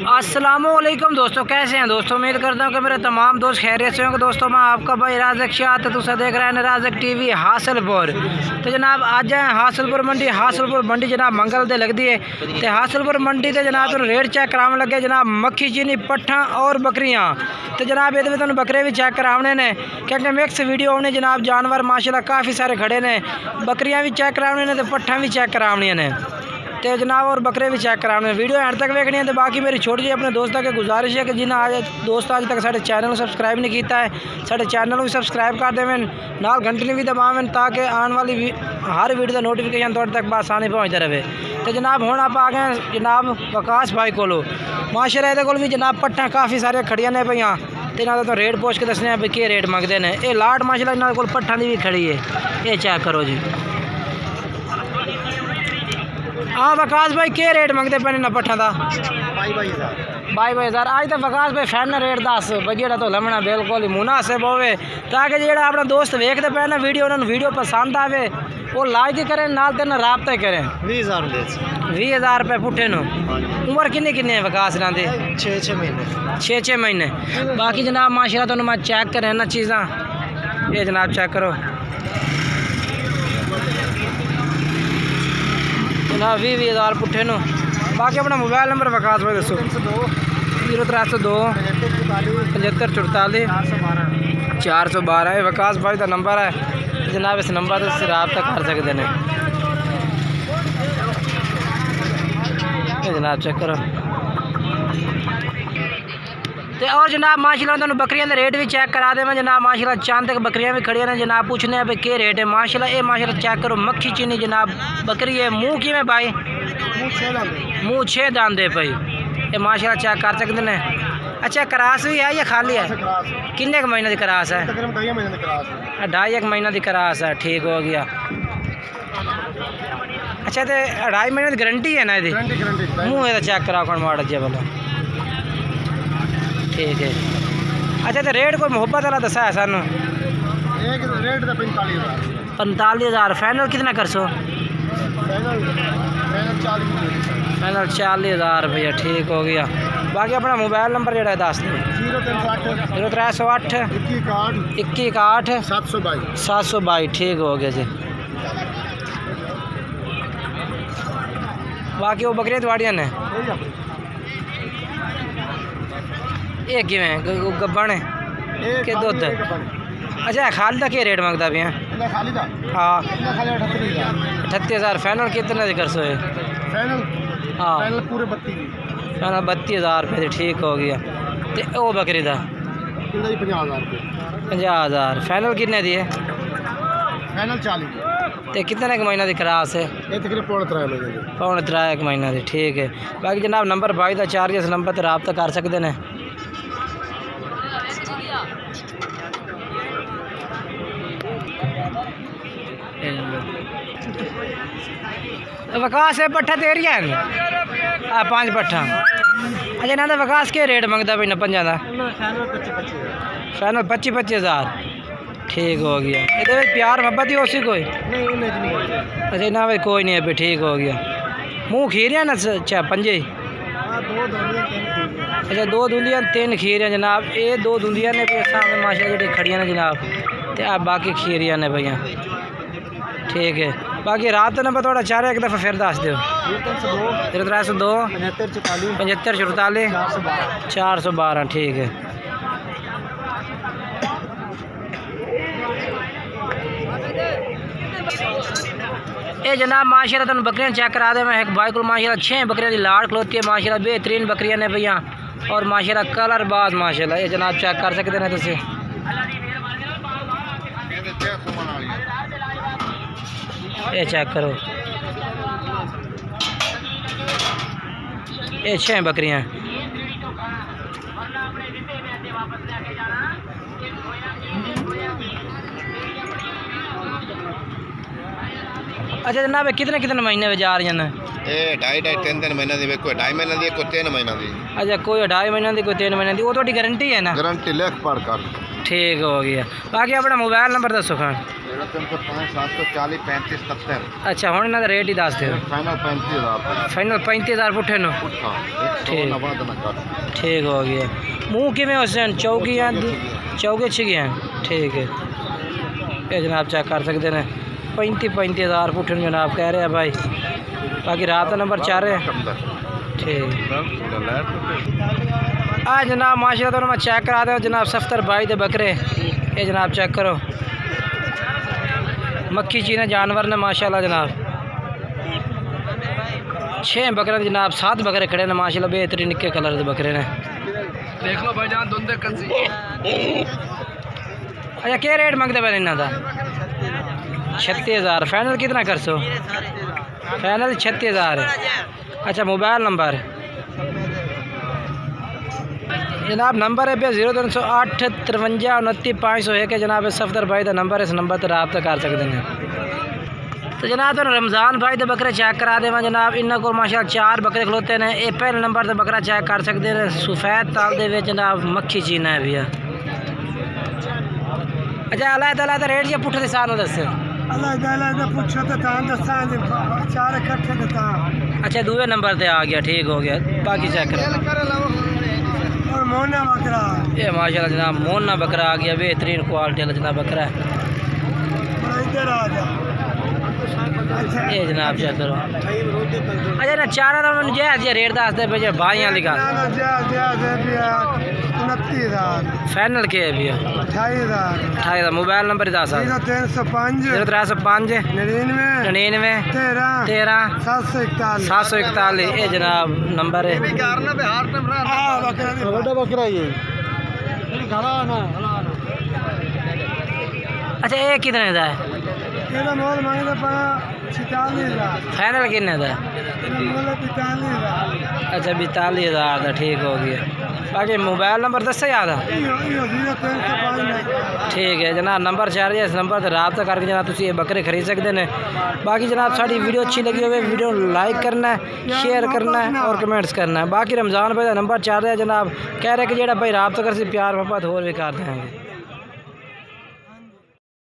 अस्सलामुअलैकुम दोस्तों, कैसे हैं दोस्तों। उम्मीद करता हूँ कि मेरे तमाम दोस्त खैरियत से होंगे। दोस्तों मैं आपका भाई राज़क शाह, तो तुम देख रहे हैं राज़क टीवी हासिलपुर। तो जनाब आज जाए हासिलपुर मंडी जनाब मंगल दे लगती है। तो हासिलपुर मंडी से जनाब तुम रेट चेक कराने लगे जनाब मक्खी चीनी पट्ठा और बकरियाँ। तो जनाब ये तुम बकरे भी चेक कराने ने क्योंकि मिक्स वीडियो होने जनाब जानवर माशाल्लाह काफ़ी सारे खड़े ने। बकरियाँ भी चेक कराने ने तो पट्ठा भी चेक कराने ने तो जनाब और बकरे भी चेक कराने। वीडियो एंड तक देखनी है। तो बाकी मेरी छोटी जी अपने दोस्तों की गुजारिश है कि जिन्हें आज दोस्त आज तक साढ़े चैनल सब्सक्राइब नहीं किया है, साढ़े चैनल भी सब्सक्राइब कर देवें, नाल घंटी भी दबावें ताकि आने वाली हर वीडियो का नोटिफिकेशन तुहाडे तक आसानी पहुँचता रहे। तो जनाब हुण आप आ गए जनाब वकास भाई कोलो। माशाल्लाह इहदे कोल भी जनाब पट्ठा काफ़ी सारे खड़ियां ने पईयां ते इन्हां दा तो रेट पुछ के दसने भी कि रेट मंगते हैं। ये लाट माशाल्लाह इन्हां कोल पट्ठा दी भी खड़ी है, ये चेक करो जी। हाँ वकास भाई क्या रेट मंगते पे ना पट्ठा का? 22,000। आज तो वकास भाई फाइनल रेट दस जो तो लमना बिल्कुल ही मुनासिब होवे ताकि जो अपना दोस्त वेखते पे ना वीडियो उन्होंने वीडियो पसंद आवे वो लाइक ही करें नाल तेन राबता ही करें। 20,000 रुपये पुट्ठे नो। उम्र किन्नी किन्नी है वकास इन्हों की? 6 महीने। बाकी जनाब माशाल्लाह तुहानू मैं चेक करें ना चीज़ा, ये जनाब चेक करो जनाब 20,000 पुट्ठे नो। बाकी अपना मोबाइल नंबर वकास भाई दसो। 0302 75 44 412 ये वकास भाई का नंबर है जनाब। इस नंबर से रब्ता कर सकते हैं। जनाब चेक करो तो और जनाब माशाल्लाह तुहानू बकरियां दे रेट भी चेक करा देवां जनाब। माशाल्लाह चांद तक बकरियां भी खड़ियां ने जनाब। पूछने भाई क्या रेट है। माशाल्लाह ये माशाल्लाह चेक करो मक्खी चीनी जनाब बकरी है। मुँह किवें भाई? मुँह 6 दांदे भाई। ये माशाल्लाह चेक कर सकते हैं। अच्छा करास भी है या खाली है? किन्ने क महीने की करास है? 2.5 महीना की करास है। ठीक हो गया। अच्छा तो 2.5 महीने की गारंटी है ना? मुँह ये चेक कराओ कौन माड़ा जी बोलो। ठीक है। अच्छा तो रेट कोई मुहब्बत वाला दसा है सानू? रेट 45,000। फाइनल कितना कर सो? फाइनल 40,000 रुपया। ठीक हो गया। बाकी अपना मोबाइल नंबर जोड़ा दस दो। 0308 21 722। ठीक हो गया जी। बाकी वो बकरियां थोड़ियां ने ये किवें गब्बन है कि दुध? अच्छा खाली का क्या रेट मंगता भी? हाँ 38,000। फाइनल कितने कर सो? हाँ पूरे फाइनल 32,000 रुपये। ठीक हो गया। तो वो बकरी का 50,000। फाइनल कितने दी है? फाइनल 40। तो कितने महीना की क्रास है? पौने 3 महीना की। ठीक है। बाकी जनाब नंबर भाई का चार्ज इस नंबर पर रब्ता कर सकते हैं। वकास है पट्ठा तेरिया 5 पट्ठा। अच्छा ना तो वकास के रेट मंगता भाई? 50 का। फाइनल 25,000। ठीक हो गया। ये प्यार मोहब्बत ही उसी कोई? अच्छा ना भाई कोई नहीं है भाई। ठीक हो गया। मुँह खीरिया ना? अच्छा 5। अच्छा 2 दूंदियाँ 3 खीरियाँ जनाब। ये 2 दूंदियाँ ने भी सामने माशाल्लाह जी खड़ियाँ ने जनाब। तो आप बाकी खीरियाँ ने भैया। ठीक है। बाकी रात नंबर थोड़ा चार एक दफ़ा फिर दस दो। 0302 75 44 412। ठीक है। ये जनाब माशाल्लाह तुम बकरियां चेक करा दे। मैं एक भाई को माशाल्लाह 6 बकरियां की लाड़ खलोती है माशाल्लाह। बेहतरीन बकरियां ने भैया और माशाल्लाह कलर बाज माशाल्लाह। ये जनाब चेक कर सकते हैं तुम। ये चेक करो ये 6 बकरियां। अच्छा जनाब कितने कितने महीने में जा रही हैं? 2.5 महीना दी, कोई 2.5 महीना दी, कोई 3 महीना दी। अच्छा कोई 2.5 महीना दी, कोई 3 महीना दी। वो तो गारंटी है ना? गारंटी लिख पढ़ कर। ठीक हो गया। बाकी अपना मोबाइल नंबर दसो खान। 0305 740 35 70। अच्छा हुण इन्हां दा रेट ही दस दो। फाइनल 35,000 फाइनल 35,000 पुट्ठे नो। ठीक ठीक हो गया। मुँह किमें हुसैन चौकियाँ चौके छिगियाँ ठीक है। ये जनाब चेक कर सकते हैं 35,000 पुट्ठे जनाब कह रहे हैं भाई। बाकी रात का नंबर 4 है ठीक। हाँ जनाब माशाल्लाह तो मैं चेक करा दूँ जनाब सफ्तर भाई दे बकरे। ये जनाब चेक करो मक्खी चीने जानवर ने माशाल्लाह जनाब 6 बकरे जनाब 7 बकरे खड़े ने माशाल्लाह बेहतरीन निक्के कलर के बकरे ने। देख लो भाईजान धुंधे कसी। अच्छा क्या रेट मंगते पे इन्हों का? 36,000। फाइनल कितना कर सो? फाइनल 36,000। अच्छा मोबाइल नंबर जनाब नंबर है पे 0308 53 29 501 है जनाब सफदर भाई का नंबर है। इस नंबर पर रब्ता कर सकते हैं। तो जनाब तो रमज़ान भाई के बकरे चेक करा देव जनाब। इन्होंने को माशाल्लाह 4 बकरे खलोते हैं। ये पहले नंबर से बकरा चेक कर सकते हैं सफ़ेद ताल दे जनाब मक्खी चीना है भैया। अच्छा अलग अलग रेट या पुट्ठे साल दस? अच्छा दूसरे नंबर पे आ गया ठीक हो गया। बाकी चेक करो मोना बकरा। ये माशाल्लाह जनाब मोना बकरा आ गया बेहतरीन क्वालिटी वाला जनाब बकरा है। ये जनाब चेक करो। अच्छा ना चारा तो मैंने जैस रेट दस दे पे भाइयां लिखा 29,000 फाइनल के है भैया 28,000। मोबाइल नंबर दस 0305 99 13 741। ये जनाब नंबर है। अच्छा ये कितने का है? फाइनल कितने का? अच्छा 42,000 का ठीक हो गया। बाकी मोबाइल नंबर दसा याद है ठीक है जनाब नंबर 4 इस नंबर पर रब्ता करके जनाब तुम ये बकरे खरीद सकते हैं। बाकी जनाब साड़ी वीडियो अच्छी लगी हो वीडियो लाइक करना है शेयर करना है और कमेंट्स करना है। बाकी रमज़ान भाई का नंबर 4 है जनाब कह रहे कि जो भाई रब्ता कर प्यार मोहब्बत होर भी कर देंगे।